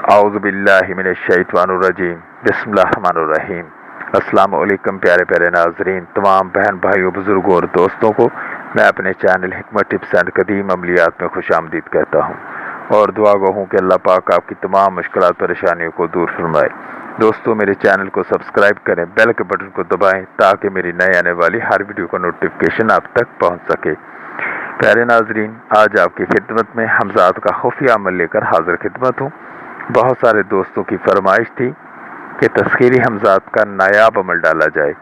आऊज़ु बिल्लाहि मिनश्शैतानिर्रजीम बिस्मिल्लाहिर्रहमानिर्रहीम। अस्सलाम वालेकुम प्यारे प्यारे नाज़रीन, तमाम बहन भाइयों, बुज़ुर्गों और दोस्तों को मैं अपने चैनल हिकमत टिप्स एंड कदीम अमलियात में खुशामदीद कहता हूँ और दुआ गो हूँ कि अल्लाह पाक आपकी तमाम मुश्किलात परेशानियों को दूर फरमाए। दोस्तों, मेरे चैनल को सब्सक्राइब करें, बेल के बटन को दबाएं ताकि मेरी नए आने वाली हर वीडियो का नोटिफिकेशन आप तक पहुँच सके। प्यारे नाज़रीन, आज आपकी खिदमत में हमज़ात का खुफिया अमल लेकर हाजिर खिदमत हूँ। बहुत सारे दोस्तों की फरमाइश थी कि तस्खीरी हमज़ात का नायाब अमल डाला जाए,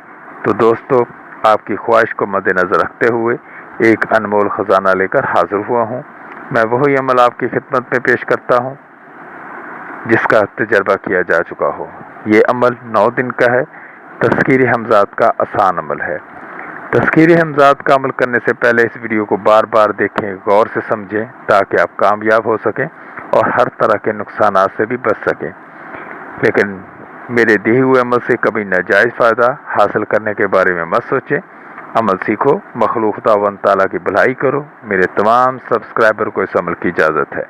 तो दोस्तों आपकी ख्वाहिश को मद्देनज़र रखते हुए एक अनमोल ख़जाना लेकर हाजिर हुआ हूँ। मैं वही अमल आपकी खिदमत में पेश करता हूँ जिसका तजर्बा किया जा चुका हो। ये अमल 9 दिन का है। तस्खीरी हमज़ात का आसान अमल है। तस्खीरी हमज़ात का अमल करने से पहले इस वीडियो को बार बार देखें, गौर से समझें ताकि आप कामयाब हो सकें और हर तरह के नुकसानात से भी बच सकें। लेकिन मेरे दिए हुए अमल से कभी नाजायज़ फ़ायदा हासिल करने के बारे में मत सोचें। अमल सीखो, मखलूक खुदावंद ताला की भलाई करो। मेरे तमाम सब्सक्राइबर को इस अमल की इजाज़त है।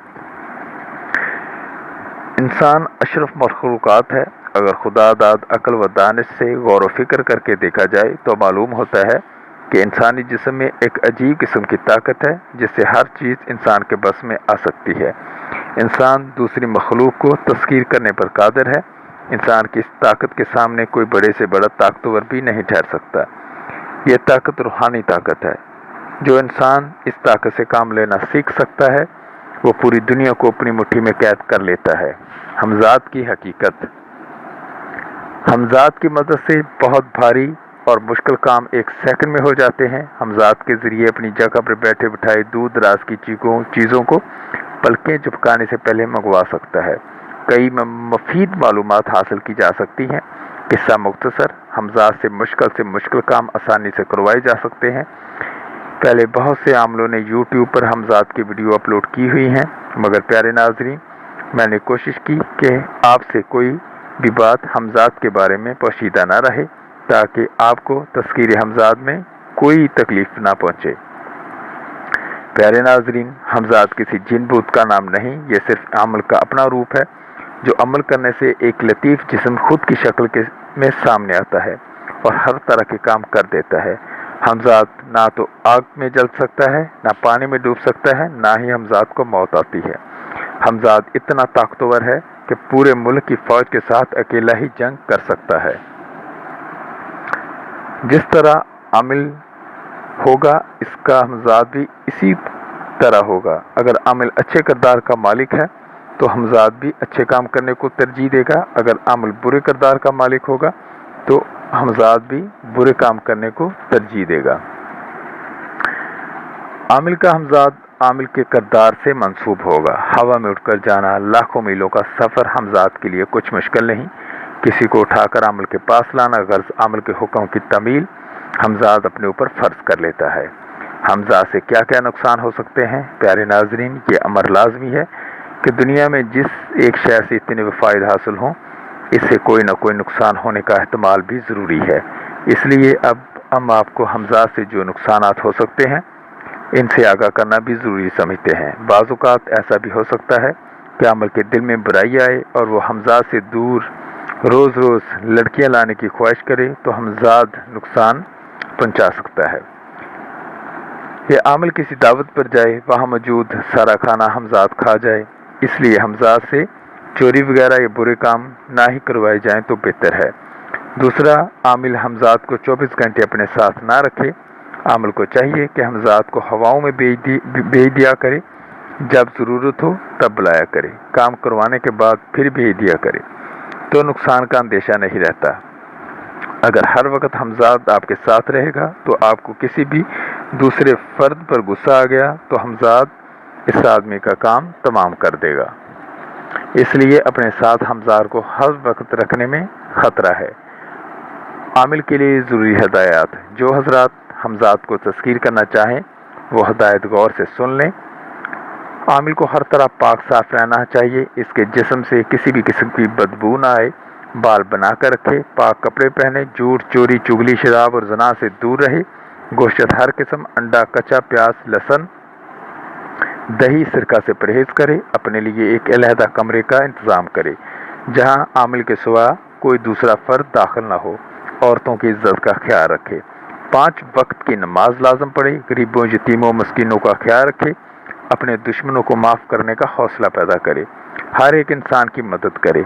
इंसान अशरफ मखलूक़ात है। अगर खुदा दाद अक्ल व दानिश से गौर व फिक्र करके देखा जाए तो मालूम होता है कि इंसानी जिस्म में एक अजीब किस्म की ताकत है जिससे हर चीज़ इंसान के बस में आ सकती है। इंसान दूसरी मखलूक को तस्खीर करने पर कादिर है। इंसान की इस ताकत के सामने कोई बड़े से बड़ा ताकतवर भी नहीं ठहर सकता। यह ताकत रूहानी ताकत है। जो इंसान इस ताकत से काम लेना सीख सकता है वो पूरी दुनिया को अपनी मुट्ठी में कैद कर लेता है। हमज़ात की हकीकत। हमज़ात की मदद से बहुत भारी और मुश्किल काम एक सेकंड में हो जाते हैं। हमज़ात के ज़रिए अपनी जगह पर बैठे बिठाए दूर दराज की चीज़ों को पलकें झपकाने से पहले मंगवा सकता है। कई मुफीद मालूमात हासिल की जा सकती हैं। किस्सा मुख्तसर, हमज़ात से मुश्किल काम आसानी से करवाए जा सकते हैं। पहले बहुत से आमलों ने यूट्यूब पर हमज़ात की वीडियो अपलोड की हुई हैं, मगर प्यारे नाज़रीन, मैंने कोशिश की कि आपसे कोई भी बात हमज़ात के बारे में पोशीदा ना रहे ताकि आपको तस्खीरी हमज़ात में कोई तकलीफ़ ना पहुँचे। प्यारे नाज़रीन, हमज़ात किसी जिन भूत का नाम नहीं, ये सिर्फ अमल का अपना रूप है जो अमल करने से एक लतीफ़ जिस्म खुद की शक्ल में सामने आता है और हर तरह के काम कर देता है। हमज़ात ना तो आग में जल सकता है, ना पानी में डूब सकता है, ना ही हमज़ात को मौत आती है। हमज़ात इतना ताकतवर है कि पूरे मुल्क की फ़ौज के साथ अकेला ही जंग कर सकता है। जिस तरह आमिल होगा इसका हमज़ात भी इसी तरह होगा। अगर आमिल अच्छे किरदार का मालिक है तो हमज़ात भी अच्छे काम करने को तरजीह देगा। अगर आमिल बुरे किरदार का मालिक होगा तो हमज़ात भी बुरे काम करने को तरजीह देगा। आमिल का हमज़ात आमिल के किरदार से मंसूब होगा। हवा में उड़कर जाना, लाखों मीलों का सफ़र हमज़ात के लिए कुछ मुश्किल नहीं। किसी को उठाकर आमिल के पास लाना, गर्ज़ आमिल के हुक्म की तमील हमज़ात अपने ऊपर फ़र्ज कर लेता है। हमज़ात से क्या क्या नुकसान हो सकते हैं? प्यारे नाज़रीन, ये अमर लाजमी है कि दुनिया में जिस एक शय से इतने फ़ायदे हासिल हों, इससे कोई ना कोई नुकसान होने का एहतमाल भी ज़रूरी है। इसलिए अब हम आपको हमज़ात से जो नुकसानात हो सकते हैं इनसे आगाह करना भी ज़रूरी समझते हैं। बाज़ औक़ात ऐसा भी हो सकता है कि आमिल के दिल में बुराई आए और वो हमज़ात से दूर रोज़ रोज़ लड़कियां लाने की ख्वाहिश करे तो हमज़ात नुकसान पहुंचा सकता है। या आमिल किसी दावत पर जाए, वहाँ मौजूद सारा खाना हमज़ात खा जाए। इसलिए हमज़ात से चोरी वगैरह या बुरे काम ना ही करवाए जाएं तो बेहतर है। दूसरा, आमिल हमज़ात को 24 घंटे अपने साथ ना रखे। आमिल को चाहिए कि हमज़ात को हवाओं में भेज दिया करे। जब ज़रूरत हो तब बुलाया करे। काम करवाने के बाद फिर भेज दिया करे तो नुकसान का अंदेशा नहीं रहता। अगर हर वक्त हमज़ात आपके साथ रहेगा तो आपको किसी भी दूसरे फ़र्द पर गुस्सा आ गया तो हमज़ात इस आदमी का काम तमाम कर देगा। इसलिए अपने साथ हमज़ात को हर वक्त रखने में ख़तरा है। आमिल के लिए ज़रूरी हदायत। जो हज़रात हमज़ात को तस्खीर करना चाहें वो हदायत गौर से सुन लें। आमिल को हर तरह पाक साफ रहना चाहिए। इसके जिस्म से किसी भी किस्म की बदबू ना आए। बाल बना कर रखे, पाक कपड़े पहने, झूठ, चोरी, चुगली, शराब और ज़ना से दूर रहे। गोश्त हर किस्म, अंडा, कच्चा, प्याज, लहसुन दही सिरका से परहेज करे, अपने लिए एक अलहदा कमरे का इंतज़ाम करे जहां आमिल के सिवा कोई दूसरा फ़र्द दाखिल न हो, औरतों की इज्जत का ख्याल रखे, 5 वक्त की नमाज लाजम पढ़े, गरीबों, यतीमों, मस्कीनों का ख्याल रखे, अपने दुश्मनों को माफ़ करने का हौसला पैदा करे, हर एक इंसान की मदद करे।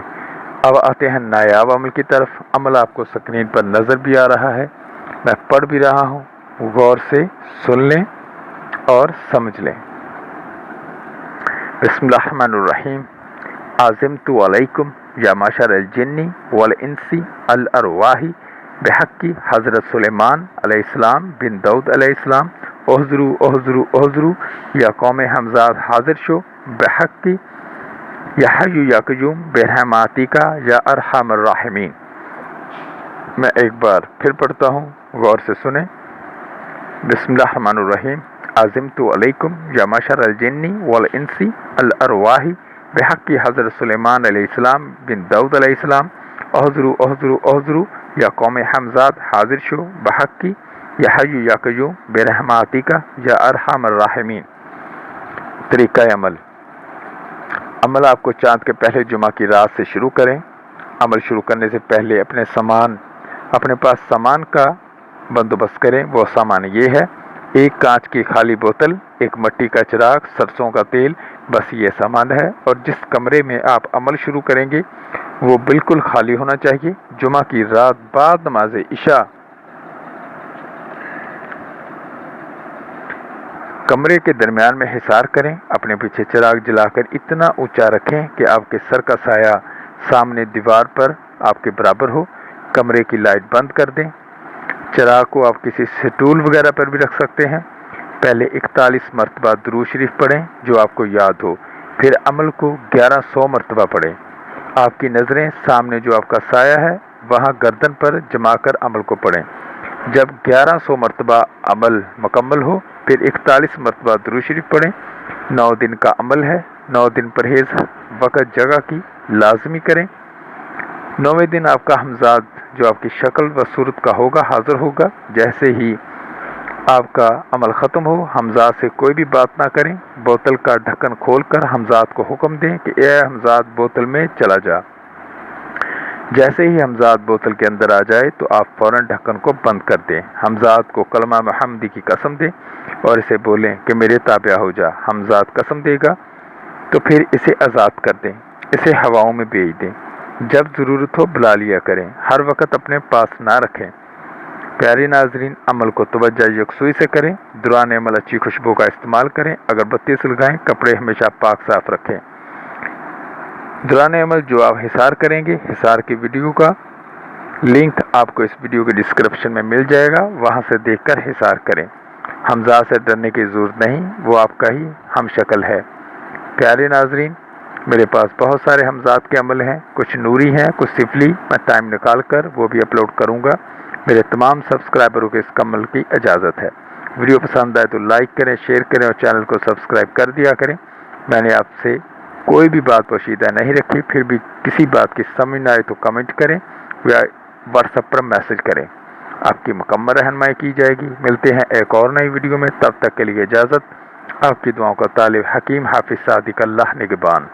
अब आते हैं नायाब अमल की तरफ। अमल आपको स्क्रीन पर नज़र भी आ रहा है, मैं पढ़ भी रहा हूँ, गौर से सुन लें और समझ लें। बिस्मिल्लाहिर्रहमानिर्रहीम। आज़िमतु अलैकुम या माशर अल जिन्नी वल इंसी अल अरवाही बेहक्की हज़रत सुलेमान अलैहिस्सलाम बिन दाऊद अलैहिस्सलाम ओहज़रू ओहज़रू ओहज़रू या कौम हमज़ाद हाजिर शो बेहक्की या हय्यु या क़य्यूम बिरहमातिका या अरहमर राहिमीन। मैं एक बार फिर पढ़ता हूँ, गौर से सुने। बिस्मिल्लाहिर्रहमानिर्रहीम। आज़िमतु अलैकुम या माशर अल जिन्नी वल इंसी अल अरवाही बेहक्की हज़रत सुलेमान अलैहिस्सलाम बिन दाऊद अलैहिस्सलाम ओहज़रू ओहज़रू ओहज़रू या कौम हमज़ाद हाजिर शो बहक्की या हय्यु या क़य्यूम बिरहमातिका या अरहमर राहिमीन। तरीक़ा अमल। अमल आपको चाँद के पहले जुमा की रात से शुरू करें। अमल शुरू करने से पहले अपने पास सामान का बंदोबस्त करें। वो सामान ये है: एक कांच की खाली बोतल, एक मिट्टी का चिराग, सरसों का तेल, बस ये सामान है। और जिस कमरे में आप अमल शुरू करेंगे वो बिल्कुल खाली होना चाहिए। जुमा की रात बाद नमाज इशा कमरे के दरमियान में हिसार करें। अपने पीछे चिराग जलाकर इतना ऊंचा रखें कि आपके सर का साया सामने दीवार पर आपके बराबर हो। कमरे की लाइट बंद कर दें। चिराग को आप किसी स्टूल वगैरह पर भी रख सकते हैं। पहले 41 मरतबा दुरूद शरीफ पढ़ें जो आपको याद हो, फिर अमल को 1100 मरतबा पढ़ें। आपकी नज़रें सामने जो आपका साया है वहाँ गर्दन पर जमाकर अमल को पढ़ें। जब 1100 मरतबा अमल मुकम्मल हो फिर 41 मरतबा दुरूद शरीफ पढ़ें। 9 दिन का अमल है, 9 दिन परहेज वक़्त जगह की लाजमी करें। 9वें दिन आपका हमजाद जो आपकी शक्ल व सूरत का होगा हाजिर होगा। जैसे ही आपका अमल ख़त्म हो हमजाद से कोई भी बात ना करें। बोतल का ढक्कन खोलकर हमजाद को हुक्म दें कि ए हमजाद बोतल में चला जा। जैसे ही हमजाद बोतल के अंदर आ जाए तो आप फ़ौरन ढक्कन को बंद कर दें। हमजाद को कलमा मुहम्मदी की कसम दें और इसे बोलें कि मेरे ताबिया हो जा। हमजाद कसम देगा तो फिर इसे आज़ाद कर दें, इसे हवाओं में भेज दें। जब ज़रूरत हो बुला लिया करें, हर वक्त अपने पास ना रखें। प्यारे नाजरीन, अमल को तवज्जो यकसुई से करें। दौरान अमल अच्छी खुशबू का इस्तेमाल करें। अगरबत्ती सुलगाएं। कपड़े हमेशा पाक साफ रखें। दौरान अमल जो आप हिसार करेंगे, हिसार की वीडियो का लिंक आपको इस वीडियो के डिस्क्रिप्शन में मिल जाएगा, वहां से देखकर हिसार करें। हमजाद से डरने की ज़रूरत नहीं, वो आपका ही हम शक्ल है। प्यारे नाजरीन, मेरे पास बहुत सारे हमजाद के अमल हैं, कुछ नूरी हैं, कुछ सिफली। मैं टाइम निकाल कर वो भी अपलोड करूँगा। मेरे तमाम सब्सक्राइबरों को इस अमल की इजाज़त है। वीडियो पसंद आए तो लाइक करें, शेयर करें और चैनल को सब्सक्राइब कर दिया करें। मैंने आपसे कोई भी बात पोशीदा नहीं रखी, फिर भी किसी बात की समझ न आए तो कमेंट करें या व्हाट्सएप पर मैसेज करें, आपकी मुकम्मल रहनुमाई की जाएगी। मिलते हैं एक और नई वीडियो में, तब तक के लिए इजाज़त। आपकी दुआओं का तालिब हकीम हाफिज़ सादिक, अल्लाह निगहबान।